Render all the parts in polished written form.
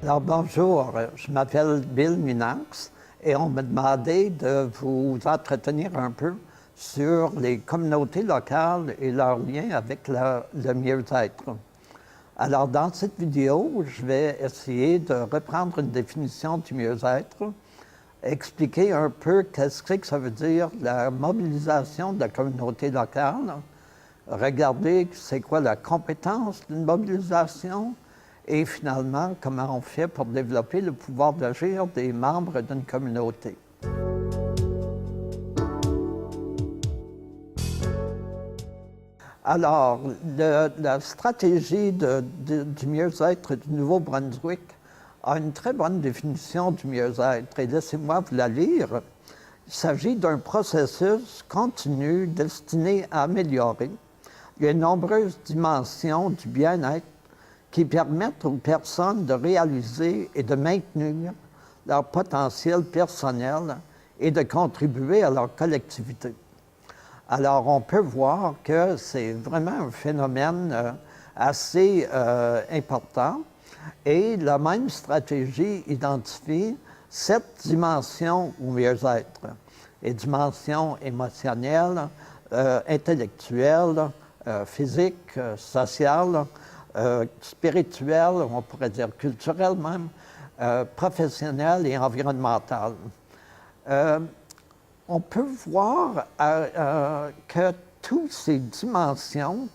Alors bonjour, je m'appelle Bill Minax et on m'a demandé de vous entretenir un peu sur les communautés locales et leurs liens avec le mieux-être. Alors dans cette vidéo, je vais essayer de reprendre une définition du mieux-être, expliquer un peu qu'est-ce que ça veut dire la mobilisation de la communauté locale, regarder c'est quoi la compétence d'une mobilisation, et finalement, comment on fait pour développer le pouvoir d'agir des membres d'une communauté. Alors, la stratégie du mieux-être du Nouveau-Brunswick a une très bonne définition du mieux-être, et laissez-moi vous la lire. Il s'agit d'un processus continu destiné à améliorer les nombreuses dimensions du bien-être qui permettent aux personnes de réaliser et de maintenir leur potentiel personnel et de contribuer à leur collectivité. Alors, on peut voir que c'est vraiment un phénomène assez important et la même stratégie identifie 7 dimensions au mieux-être. Les dimensions émotionnelles, intellectuelles, physiques, sociales, spirituelle, on pourrait dire culturelle même, professionnelle et environnementale. On peut voir que toutes ces dimensions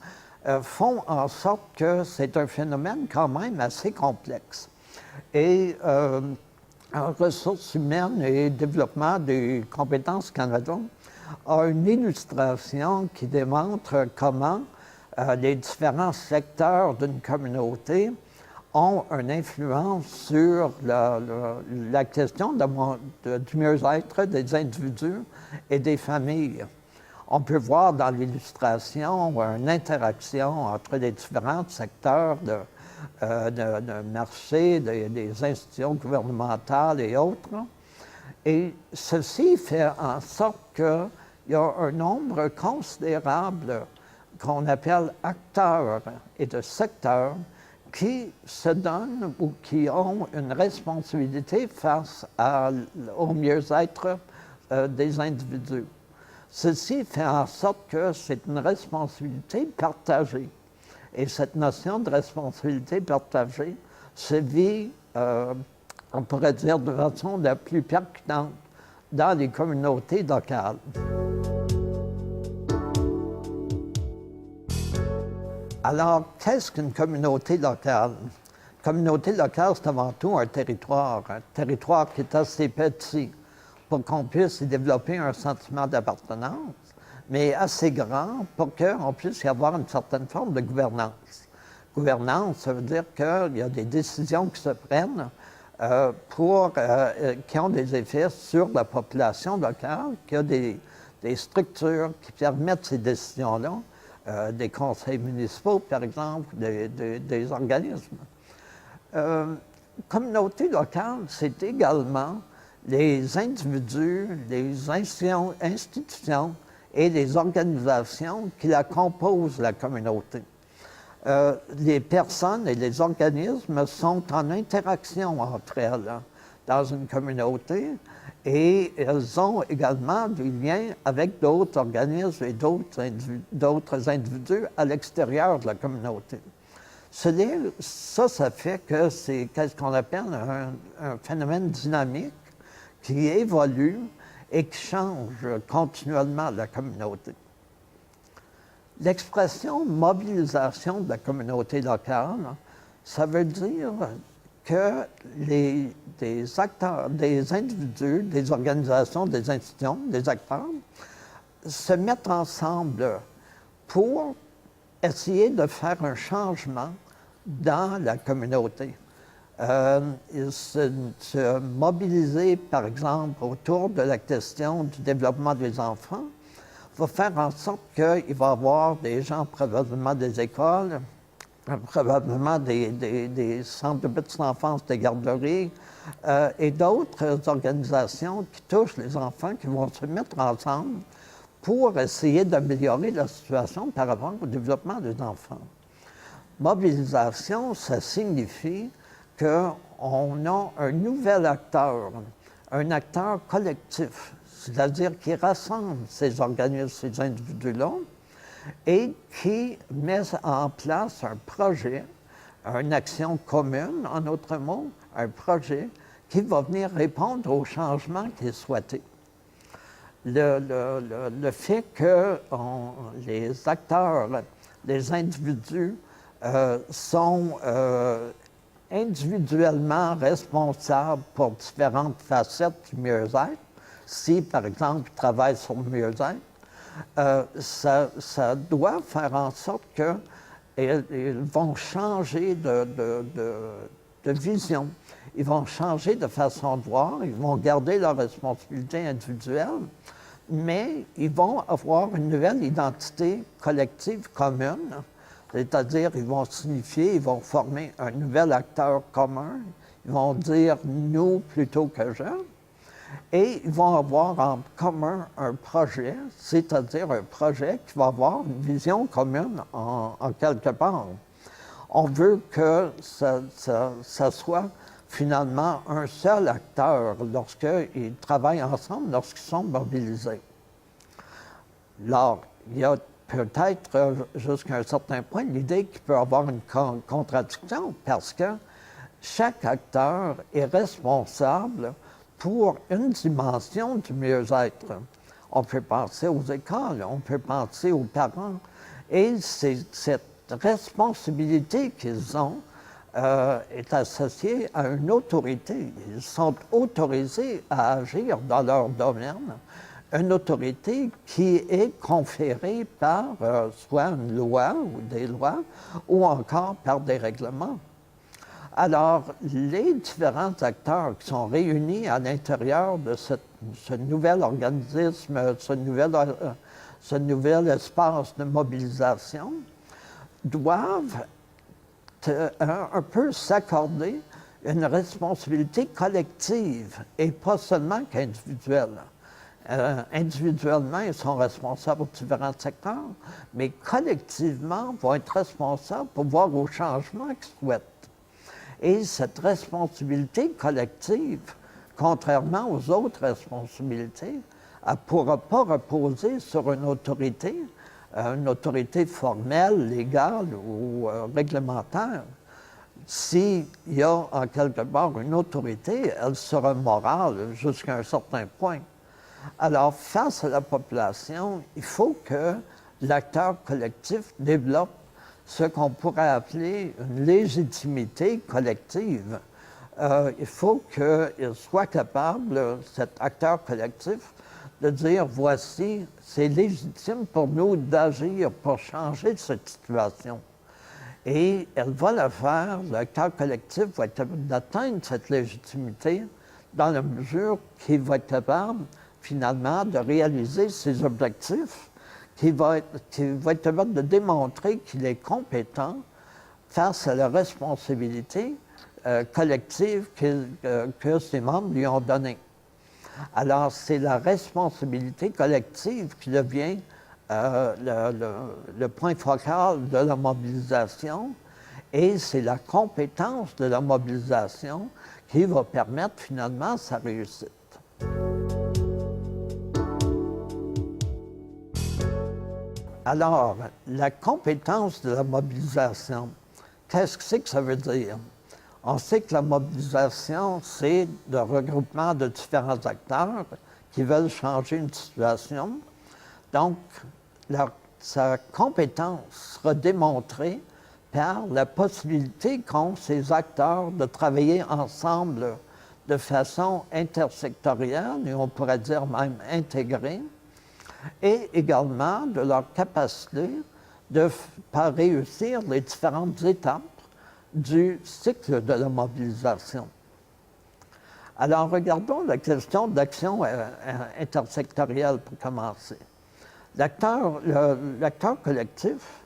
font en sorte que c'est un phénomène quand même assez complexe. Et en ressources humaines et développement des compétences Canada a une illustration qui démontre comment les différents secteurs d'une communauté ont une influence sur la question du mieux-être des individus et des familles. On peut voir dans l'illustration une interaction entre les différents secteurs de marché, des institutions gouvernementales et autres. Et ceci fait en sorte qu'il y a un nombre considérable qu'on appelle acteurs et de secteurs qui se donnent ou qui ont une responsabilité face au mieux-être des individus. Ceci fait en sorte que c'est une responsabilité partagée. Et cette notion de responsabilité partagée se vit, on pourrait dire, de façon la plus percutante dans les communautés locales. Alors, qu'est-ce qu'une communauté locale? Une communauté locale, c'est avant tout un territoire qui est assez petit pour qu'on puisse y développer un sentiment d'appartenance, mais assez grand pour qu'on puisse y avoir une certaine forme de gouvernance. Gouvernance, ça veut dire qu'il y a des décisions qui se prennent qui ont des effets sur la population locale, qu'il y a des structures qui permettent ces décisions-là, des conseils municipaux, par exemple, des organismes. Communauté locale, c'est également les individus, les institutions et les organisations qui la composent, la communauté. Les personnes et les organismes sont en interaction entre elles dans une communauté et elles ont également des liens avec d'autres organismes et d'autres individus à l'extérieur de la communauté. Ça fait que c'est ce qu'on appelle un phénomène dynamique qui évolue et qui change continuellement la communauté. L'expression mobilisation de la communauté locale, ça veut dire que des acteurs, des individus, des organisations, des institutions, des acteurs se mettent ensemble pour essayer de faire un changement dans la communauté. Se mobiliser, par exemple, autour de la question du développement des enfants va faire en sorte qu'il va y avoir des gens, probablement des écoles, probablement des centres de petite enfance, des garderies, et d'autres organisations qui touchent les enfants qui vont se mettre ensemble pour essayer d'améliorer la situation par rapport au développement des enfants. Mobilisation, ça signifie qu'on a un nouvel acteur, un acteur collectif, c'est-à-dire qui rassemble ces organismes, ces individus-là, et qui met en place un projet, une action commune, en d'autres mots, un projet qui va venir répondre aux changements qui est souhaité. Le fait que les acteurs, les individus sont individuellement responsables pour différentes facettes du mieux-être, si, par exemple, ils travaillent sur le mieux-être, ça doit faire en sorte qu'ils vont changer de vision. Ils vont changer de façon de voir, ils vont garder leur responsabilité individuelle, mais ils vont avoir une nouvelle identité collective commune, c'est-à-dire ils vont signifier, ils vont former un nouvel acteur commun, ils vont dire « nous » plutôt que « je », et ils vont avoir en commun un projet, c'est-à-dire un projet qui va avoir une vision commune en quelque part. On veut que ça soit finalement un seul acteur lorsqu'ils travaillent ensemble, lorsqu'ils sont mobilisés. Alors, il y a peut-être, jusqu'à un certain point, l'idée qu'il peut y avoir une contradiction parce que chaque acteur est responsable pour une dimension du mieux-être. On peut penser aux écoles, on peut penser aux parents, et c'est cette responsabilité qu'ils ont est associée à une autorité. Ils sont autorisés à agir dans leur domaine, une autorité qui est conférée par soit une loi ou des lois, ou encore par des règlements. Alors, les différents acteurs qui sont réunis à l'intérieur de ce nouvel organisme, ce nouvel espace de mobilisation, doivent un peu s'accorder une responsabilité collective et pas seulement qu'individuelle. Individuellement, ils sont responsables pour différents secteurs, mais collectivement, vont être responsables pour voir aux changements qu'ils souhaitent. Et cette responsabilité collective, contrairement aux autres responsabilités, elle ne pourra pas reposer sur une autorité formelle, légale ou réglementaire. S'il y a en quelque part une autorité, elle sera morale jusqu'à un certain point. Alors, face à la population, il faut que l'acteur collectif développe ce qu'on pourrait appeler une légitimité collective. Il faut qu'il soit capable, cet acteur collectif, de dire, voici, c'est légitime pour nous d'agir pour changer cette situation. Et elle va le faire, l'acteur collectif va être capable d'atteindre cette légitimité dans la mesure qu'il va être capable, finalement, de réaliser ses objectifs, qui va être capable de démontrer qu'il est compétent face à la responsabilité collective que ses membres lui ont donnée. Alors, c'est la responsabilité collective qui devient le point focal de la mobilisation, et c'est la compétence de la mobilisation qui va permettre finalement sa réussite. Alors, la compétence de la mobilisation, qu'est-ce que c'est que ça veut dire? On sait que la mobilisation, c'est le regroupement de différents acteurs qui veulent changer une situation. Donc, sa compétence sera démontrée par la possibilité qu'ont ces acteurs de travailler ensemble de façon intersectorielle, et on pourrait dire même intégrée, et également de leur capacité de réussir les différentes étapes du cycle de la mobilisation. Alors, regardons la question d'action intersectorielle pour commencer. L'acteur collectif,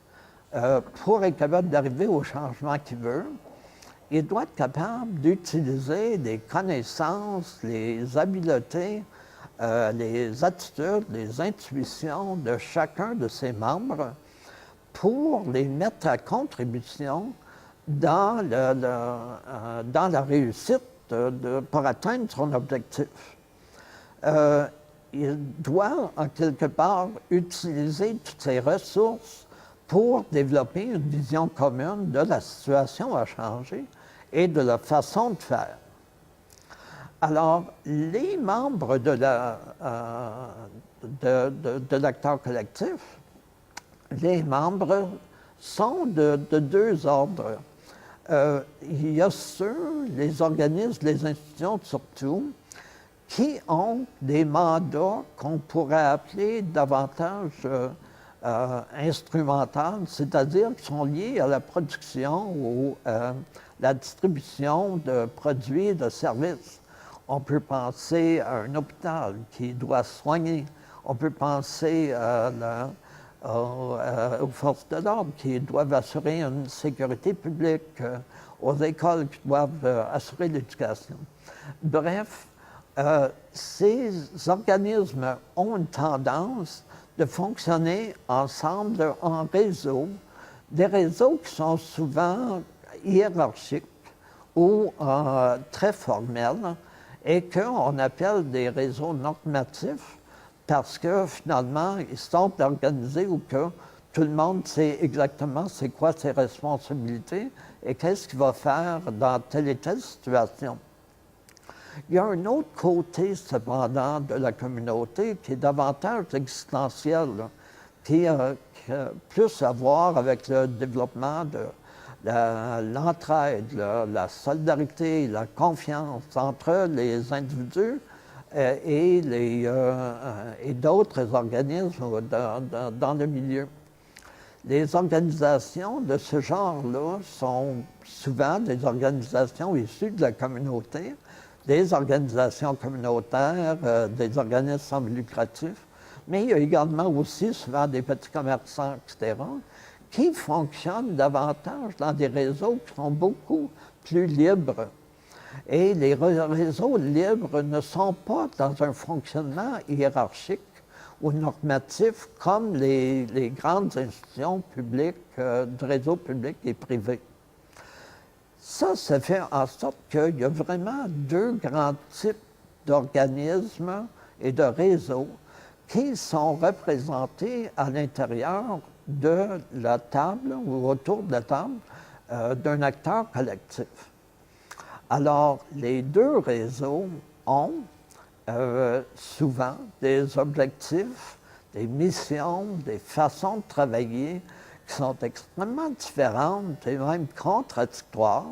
pour être capable d'arriver au changement qu'il veut, il doit être capable d'utiliser les connaissances, les habiletés, les attitudes, les intuitions de chacun de ses membres pour les mettre à contribution dans la réussite pour atteindre son objectif. Il doit, en quelque part, utiliser toutes ses ressources pour développer une vision commune de la situation à changer et de la façon de faire. Alors, les membres de l'acteur collectif, les membres sont de deux ordres. Il y a ceux, les organismes, les institutions surtout, qui ont des mandats qu'on pourrait appeler davantage instrumentaux, c'est-à-dire qui sont liés à la production ou la distribution de produits et de services. On peut penser à un hôpital qui doit soigner. On peut penser aux forces de l'ordre qui doivent assurer une sécurité publique, aux écoles qui doivent assurer l'éducation. Bref, ces organismes ont une tendance de fonctionner ensemble en réseau, des réseaux qui sont souvent hiérarchiques ou très formels et qu'on appelle des réseaux normatifs parce que finalement, ils sont organisés ou que tout le monde sait exactement c'est quoi ses responsabilités et qu'est-ce qu'il va faire dans telle et telle situation. Il y a un autre côté, cependant, de la communauté qui est davantage existentiel, qui a plus à voir avec le développement de l'entraide, la solidarité, la confiance entre les individus et d'autres organismes dans le milieu. Les organisations de ce genre-là sont souvent des organisations issues de la communauté, des organisations communautaires, des organismes sans but lucratif, mais il y a également aussi souvent des petits commerçants, etc., qui fonctionnent davantage dans des réseaux qui sont beaucoup plus libres. Et les réseaux libres ne sont pas dans un fonctionnement hiérarchique ou normatif comme les grandes institutions publiques, du réseau public et privé. Ça fait en sorte qu'il y a vraiment deux grands types d'organismes et de réseaux qui sont représentés à l'intérieur de la table ou autour de la table d'un acteur collectif. Alors, les deux réseaux ont souvent des objectifs, des missions, des façons de travailler qui sont extrêmement différentes et même contradictoires.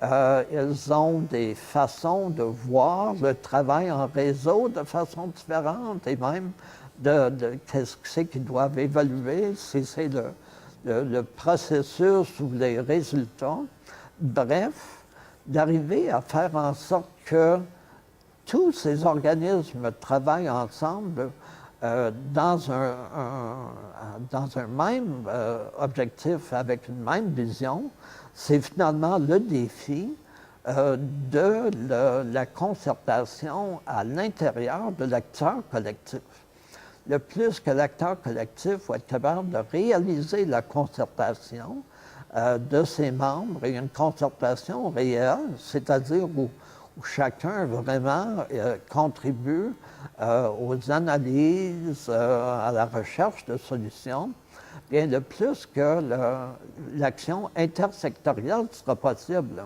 Ils ont des façons de voir le travail en réseau de façon différente et même de qu'est-ce que c'est qu'ils doivent évaluer, si c'est le processus ou les résultats. Bref, d'arriver à faire en sorte que tous ces organismes travaillent ensemble dans un même objectif, avec une même vision, c'est finalement le défi de la concertation à l'intérieur de l'acteur collectif. Le plus que l'acteur collectif va être capable de réaliser la concertation de ses membres et une concertation réelle, c'est-à-dire où chacun vraiment contribue aux analyses, à la recherche de solutions, bien le plus que l'action intersectorielle sera possible.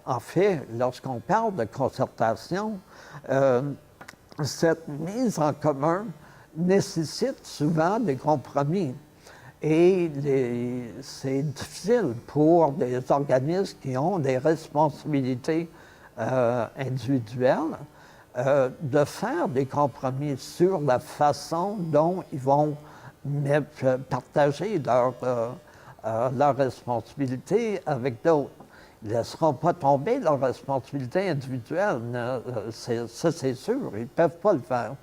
En fait, lorsqu'on parle de concertation, cette mise en commun nécessite souvent des compromis. Et c'est difficile pour des organismes qui ont des responsabilités individuelles de faire des compromis sur la façon dont ils vont partager leur responsabilité avec d'autres. Ils ne laisseront pas tomber leur responsabilité individuelle, ça c'est sûr, ils ne peuvent pas le faire.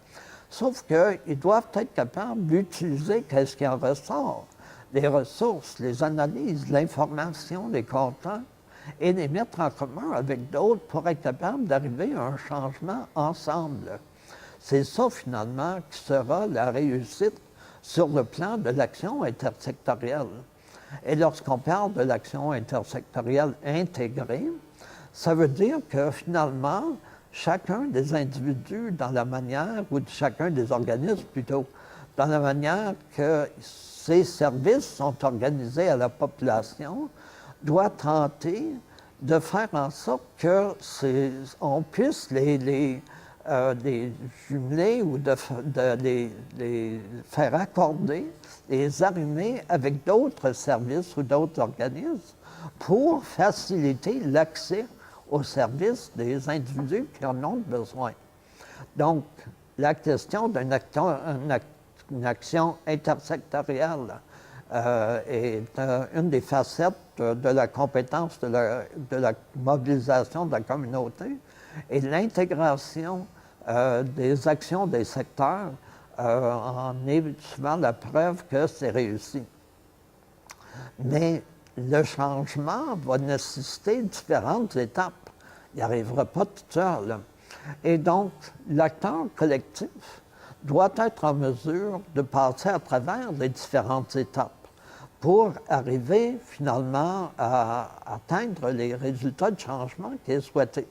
Sauf qu'ils doivent être capables d'utiliser ce qui en ressort, les ressources, les analyses, l'information, les contents, et les mettre en commun avec d'autres pour être capables d'arriver à un changement ensemble. C'est ça, finalement, qui sera la réussite sur le plan de l'action intersectorielle. Et lorsqu'on parle de l'action intersectorielle intégrée, ça veut dire que finalement, chacun des individus dans la manière, ou chacun des organismes plutôt, dans la manière que ces services sont organisés à la population, doit tenter de faire en sorte que on puisse les jumeler ou de les faire accorder, les arrimer avec d'autres services ou d'autres organismes pour faciliter l'accès aux services des individus qui en ont besoin. Donc, la question d'une action intersectorielle est une des facettes de la compétence de la mobilisation de la communauté, et l'intégration des actions des secteurs en est souvent la preuve que c'est réussi. Mais le changement va nécessiter différentes étapes. Il n'arrivera pas tout seul. Et donc, l'acteur collectif doit être en mesure de passer à travers les différentes étapes pour arriver finalement à atteindre les résultats de changement qui est souhaité.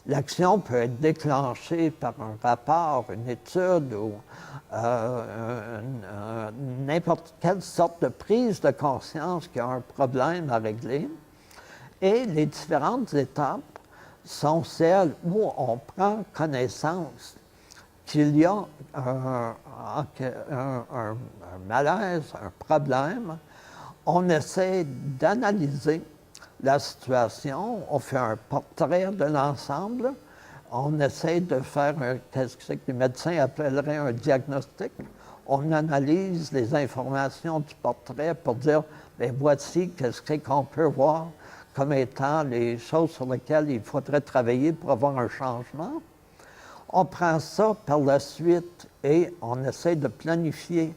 L'action peut être déclenchée par un rapport, une étude ou n'importe quelle sorte de prise de conscience qu'il y a un problème à régler. Et les différentes étapes sont celles où on prend connaissance qu'il y a un malaise, un problème. On essaie d'analyser la situation, on fait un portrait de l'ensemble, on essaie de faire qu'est-ce que les médecins appelleraient un diagnostic. On analyse les informations du portrait pour dire, bien, voici qu'est-ce qu'on peut voir comme étant les choses sur lesquelles il faudrait travailler pour avoir un changement. On prend ça par la suite et on essaie de planifier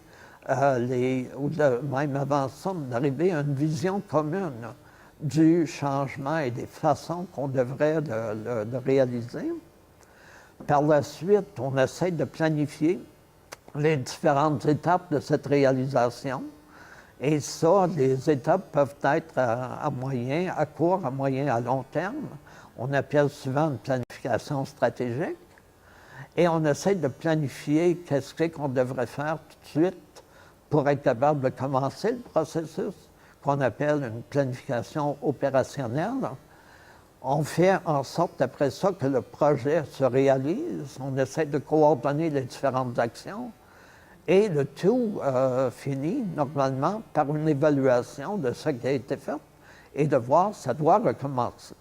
ou même avant ça, d'arriver à une vision commune du changement et des façons qu'on devrait de réaliser. Par la suite, on essaie de planifier les différentes étapes de cette réalisation. Et ça, les étapes peuvent être à court, à moyen, à long terme. On appelle souvent une planification stratégique. Et on essaie de planifier qu'est-ce qu'on devrait faire tout de suite pour être capable de commencer le processus, qu'on appelle une planification opérationnelle. On fait en sorte, après ça, que le projet se réalise. On essaie de coordonner les différentes actions. Et le tout finit, normalement, par une évaluation de ce qui a été fait et de voir si ça doit recommencer.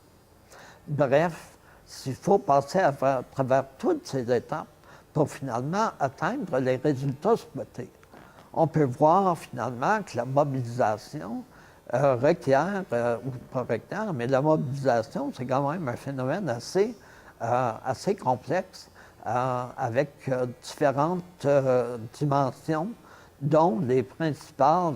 Bref, il faut passer à travers toutes ces étapes pour finalement atteindre les résultats souhaités. On peut voir finalement que la mobilisation requiert, ou pas requiert, mais la mobilisation, c'est quand même un phénomène assez complexe, avec différentes dimensions, dont les principales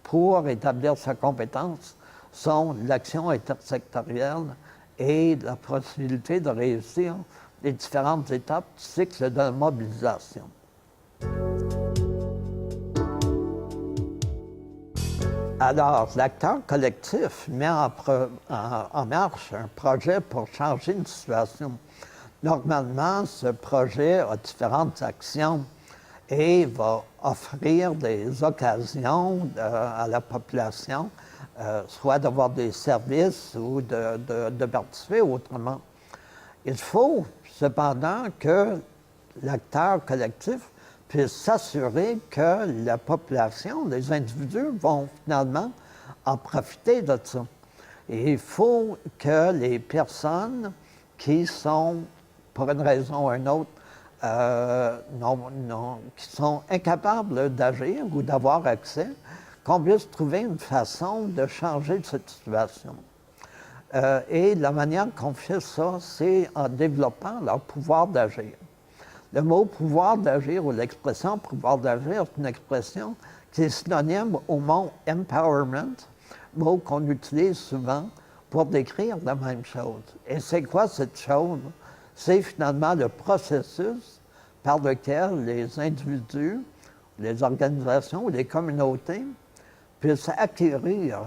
pour établir sa compétence sont l'action intersectorielle et la possibilité de réussir les différentes étapes du cycle de mobilisation. Alors, l'acteur collectif met en marche un projet pour changer une situation. Normalement, ce projet a différentes actions et va offrir des occasions à la population, soit d'avoir des services ou de participer autrement. Il faut cependant que l'acteur collectif puisse s'assurer que la population, les individus vont finalement en profiter de ça. Et il faut que les personnes qui sont, pour une raison ou une autre, qui sont incapables d'agir ou d'avoir accès, qu'on puisse trouver une façon de changer cette situation. Et la manière qu'on fait ça, c'est en développant leur pouvoir d'agir. Le mot pouvoir d'agir ou l'expression pouvoir d'agir, c'est une expression qui est synonyme au mot empowerment, mot qu'on utilise souvent pour décrire la même chose. Et c'est quoi cette chose? C'est finalement le processus par lequel les individus, les organisations ou les communautés puisse acquérir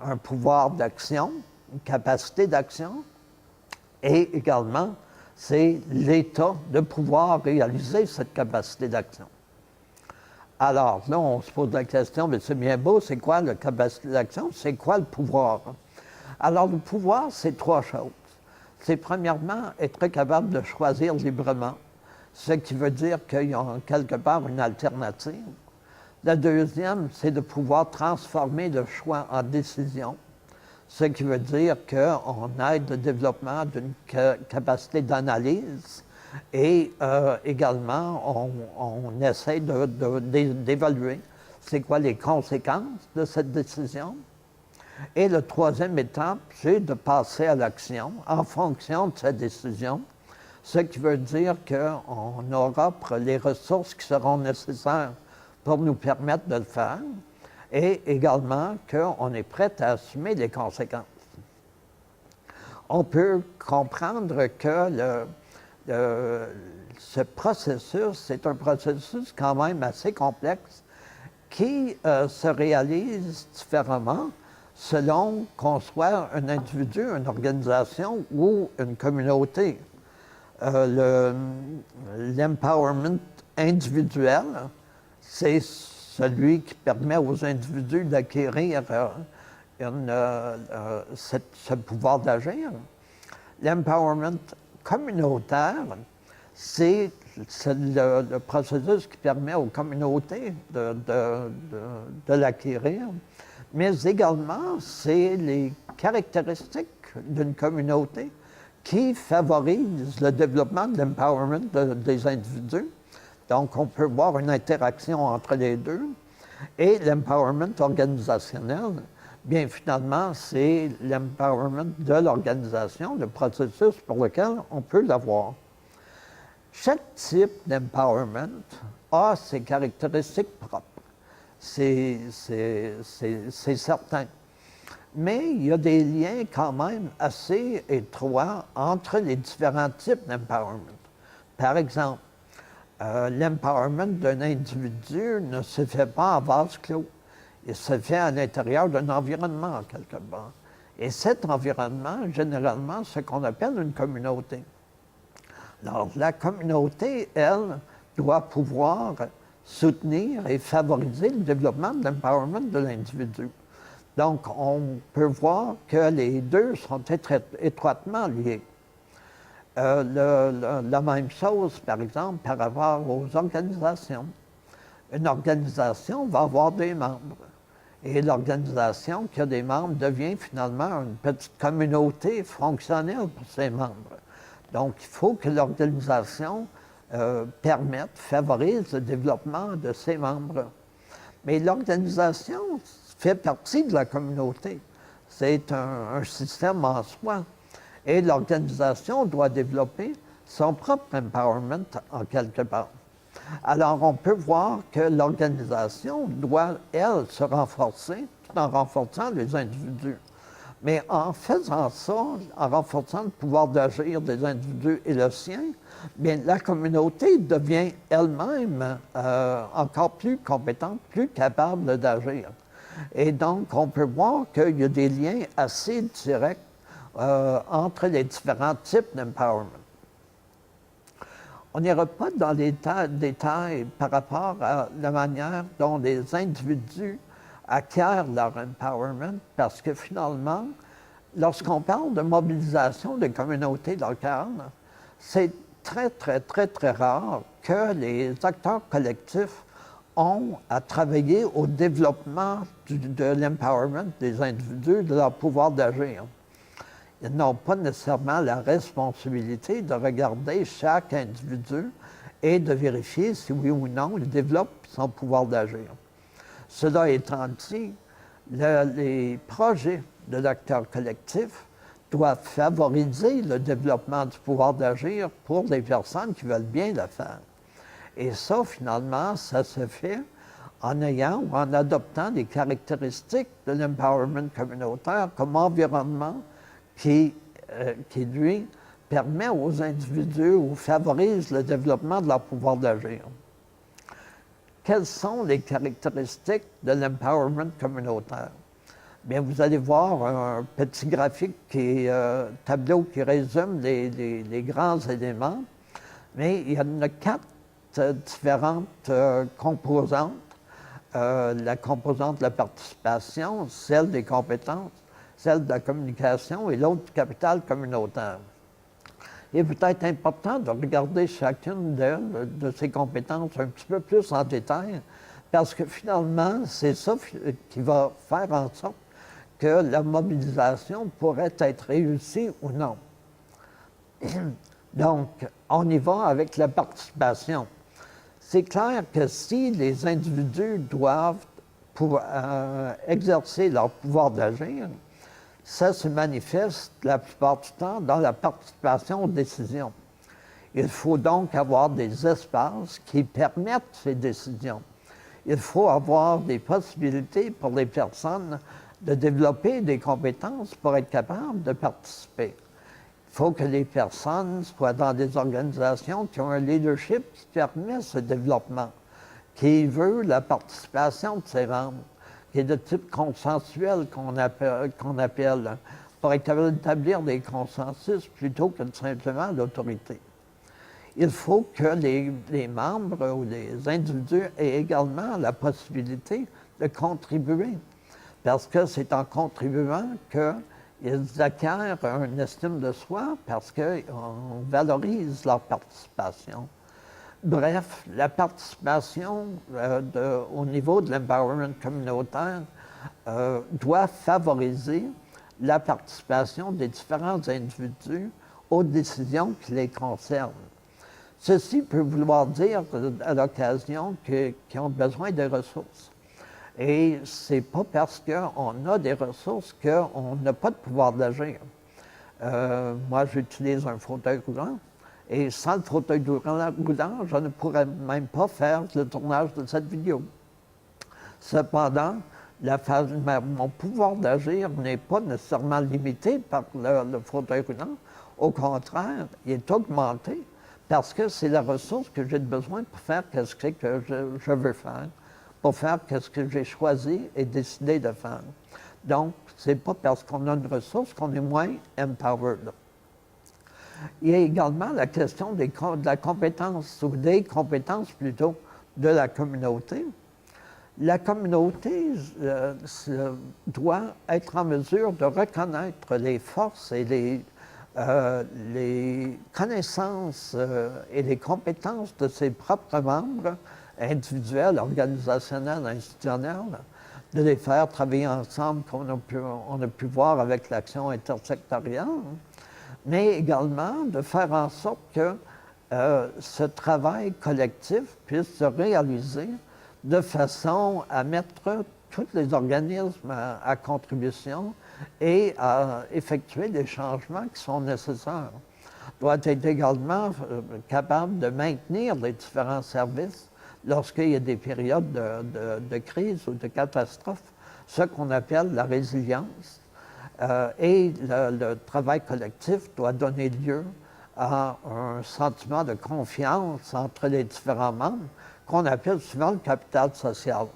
un pouvoir d'action, une capacité d'action, et également, c'est l'État de pouvoir réaliser cette capacité d'action. Alors, là, on se pose la question, mais c'est bien beau, c'est quoi la capacité d'action? C'est quoi le pouvoir? Alors, le pouvoir, c'est trois choses. C'est premièrement être capable de choisir librement, ce qui veut dire qu'il y a quelque part une alternative. La deuxième, c'est de pouvoir transformer le choix en décision, ce qui veut dire qu'on aide le développement d'une capacité d'analyse et également on essaie d'évaluer c'est quoi les conséquences de cette décision. Et la troisième étape, c'est de passer à l'action en fonction de cette décision, ce qui veut dire qu'on aura les ressources qui seront nécessaires pour nous permettre de le faire, et également qu'on est prêt à assumer les conséquences. On peut comprendre que ce processus, c'est un processus quand même assez complexe qui se réalise différemment selon qu'on soit un individu, une organisation ou une communauté. L'empowerment individuel, c'est celui qui permet aux individus d'acquérir ce pouvoir d'agir. L'empowerment communautaire, c'est le processus qui permet aux communautés de l'acquérir, mais également, c'est les caractéristiques d'une communauté qui favorisent le développement de l'empowerment des individus. Donc, on peut voir une interaction entre les deux. Et l'empowerment organisationnel, bien finalement, c'est l'empowerment de l'organisation, le processus pour lequel on peut l'avoir. Chaque type d'empowerment a ses caractéristiques propres. C'est certain. Mais il y a des liens quand même assez étroits entre les différents types d'empowerment. Par exemple, l'empowerment d'un individu ne se fait pas en vase clos. Il se fait à l'intérieur d'un environnement, quelque part. Et cet environnement, généralement, c'est ce qu'on appelle une communauté. Alors, la communauté, elle, doit pouvoir soutenir et favoriser le développement de l'empowerment de l'individu. Donc, on peut voir que les deux sont étroitement liés. La même chose, par exemple, par rapport aux organisations. Une organisation va avoir des membres. Et l'organisation qui a des membres devient finalement une petite communauté fonctionnelle pour ses membres. Donc, il faut que l'organisation permette, favorise le développement de ses membres. Mais l'organisation fait partie de la communauté. C'est un système en soi. Et l'organisation doit développer son propre empowerment en quelque part. Alors, on peut voir que l'organisation doit, elle, se renforcer tout en renforçant les individus. Mais en faisant ça, en renforçant le pouvoir d'agir des individus et le sien, bien, la communauté devient elle-même encore plus compétente, plus capable d'agir. Et donc, on peut voir qu'il y a des liens assez directs entre les différents types d'empowerment. On n'ira pas dans les détails par rapport à la manière dont les individus acquièrent leur empowerment, parce que finalement, lorsqu'on parle de mobilisation des communautés locales, c'est très, très, très, très rare que les acteurs collectifs ont à travailler au développement de l'empowerment des individus, de leur pouvoir d'agir. Ils n'ont pas nécessairement la responsabilité de regarder chaque individu et de vérifier si oui ou non il développe son pouvoir d'agir. Cela étant dit, les projets de l'acteur collectif doivent favoriser le développement du pouvoir d'agir pour les personnes qui veulent bien le faire. Et ça, finalement, ça se fait en ayant ou en adoptant des caractéristiques de l'empowerment communautaire comme environnement qui, lui, permet aux individus ou favorise le développement de leur pouvoir d'agir. quelles sont les caractéristiques de l'empowerment communautaire? Bien, vous allez voir un petit graphique tableau qui résume les grands éléments, mais il y en a 4 différentes composantes. La composante de la participation, celle des compétences, celle de la communication et l'autre du capital communautaire. Il est peut-être important de regarder chacune de ces compétences un petit peu plus en détail, parce que finalement, c'est ça qui va faire en sorte que la mobilisation pourrait être réussie ou non. Donc, on y va avec la participation. C'est clair que si les individus doivent, pour exercer leur pouvoir d'agir, ça se manifeste la plupart du temps dans la participation aux décisions. Il faut donc avoir des espaces qui permettent ces décisions. Il faut avoir des possibilités pour les personnes de développer des compétences pour être capables de participer. Il faut que les personnes soient dans des organisations qui ont un leadership qui permet ce développement, qui veut la participation de ses membres, qui est de type consensuel qu'on appelle, pour être capable d'établir des consensus plutôt que simplement l'autorité. Il faut que les membres ou les individus aient également la possibilité de contribuer, parce que c'est en contribuant qu'ils acquièrent une estime de soi, parce qu'on valorise leur participation. Bref, la participation au niveau de l'empowerment communautaire doit favoriser la participation des différents individus aux décisions qui les concernent. Ceci peut vouloir dire à l'occasion qu'ils ont besoin de ressources. Et c'est pas parce qu'on a des ressources qu'on n'a pas de pouvoir d'agir. Moi, j'utilise un fauteuil roulant. Et sans le fauteuil roulant, je ne pourrais même pas faire le tournage de cette vidéo. Cependant, mon pouvoir d'agir n'est pas nécessairement limité par le fauteuil roulant. Au contraire, il est augmenté parce que c'est la ressource que j'ai besoin pour faire ce que je veux faire, pour faire ce que j'ai choisi et décidé de faire. Donc, ce n'est pas parce qu'on a une ressource qu'on est moins empowered. Il y a également la question de la compétence, ou des compétences plutôt, de la communauté. La communauté doit être en mesure de reconnaître les forces et les connaissances et les compétences de ses propres membres, individuels, organisationnels, institutionnels, de les faire travailler ensemble, comme on a pu voir avec l'action intersectorielle, mais également de faire en sorte que ce travail collectif puisse se réaliser de façon à mettre tous les organismes à contribution et à effectuer les changements qui sont nécessaires. Doit être également capable de maintenir les différents services lorsqu'il y a des périodes de crise ou de catastrophe, ce qu'on appelle la résilience. Et le travail collectif doit donner lieu à un sentiment de confiance entre les différents membres, qu'on appelle souvent le capital social.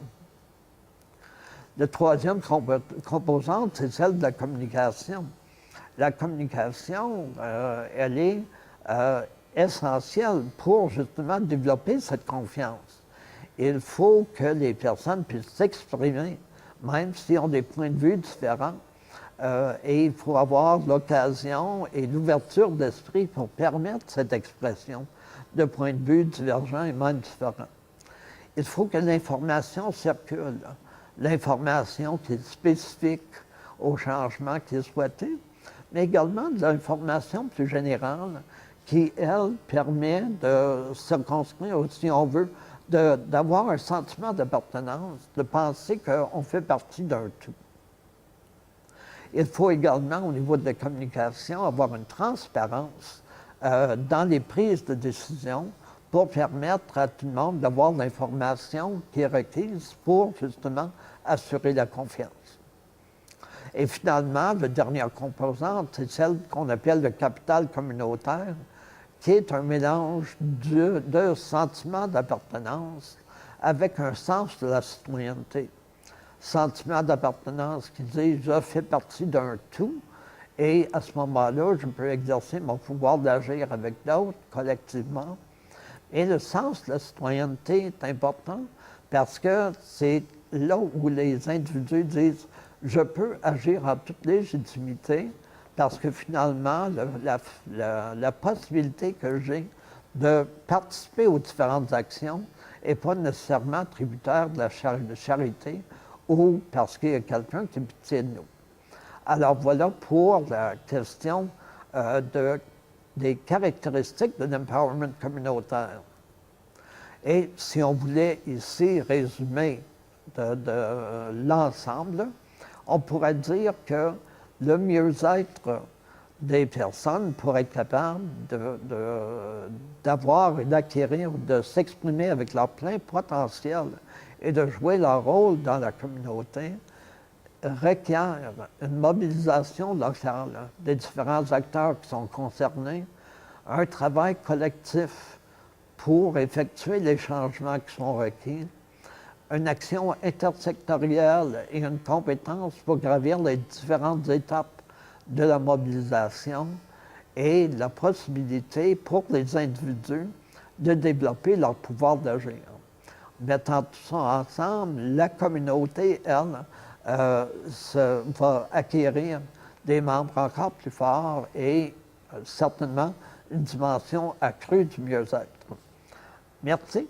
La troisième composante, c'est celle de la communication. La communication, elle est essentielle pour justement développer cette confiance. Il faut que les personnes puissent s'exprimer, même s'ils ont des points de vue différents. Et il faut avoir l'occasion et l'ouverture d'esprit pour permettre cette expression de points de vue divergents et même différents. Il faut que l'information circule, l'information qui est spécifique au changement qui est souhaité, mais également de l'information plus générale qui, elle, permet de circonscrire, si on veut, d'avoir un sentiment d'appartenance, de penser qu'on fait partie d'un tout. Il faut également, au niveau de la communication, avoir une transparence dans les prises de décision pour permettre à tout le monde d'avoir l'information qui est requise pour, justement, assurer la confiance. Et finalement, la dernière composante, c'est celle qu'on appelle le capital communautaire, qui est un mélange de sentiments d'appartenance, avec un sens de la citoyenneté. Sentiment d'appartenance qui dit « je fais partie d'un tout » et à ce moment-là, je peux exercer mon pouvoir d'agir avec d'autres collectivement. Et le sens de la citoyenneté est important parce que c'est là où les individus disent « je peux agir en toute légitimité » parce que finalement, la possibilité que j'ai de participer aux différentes actions n'est pas nécessairement tributaire de la charité ou parce qu'il y a quelqu'un qui est pitié de nous. Alors voilà pour la question des caractéristiques de l'empowerment communautaire. Et si on voulait ici résumer de l'ensemble, on pourrait dire que le mieux-être des personnes pour être capable d'avoir et d'acquérir, de s'exprimer avec leur plein potentiel et de jouer leur rôle dans la communauté requiert une mobilisation locale des différents acteurs qui sont concernés, un travail collectif pour effectuer les changements qui sont requis, une action intersectorielle et une compétence pour gravir les différentes étapes de la mobilisation et la possibilité pour les individus de développer leur pouvoir d'agir. Mettant tout ça ensemble, la communauté, elle, va acquérir des membres encore plus forts et certainement une dimension accrue du mieux-être. Merci.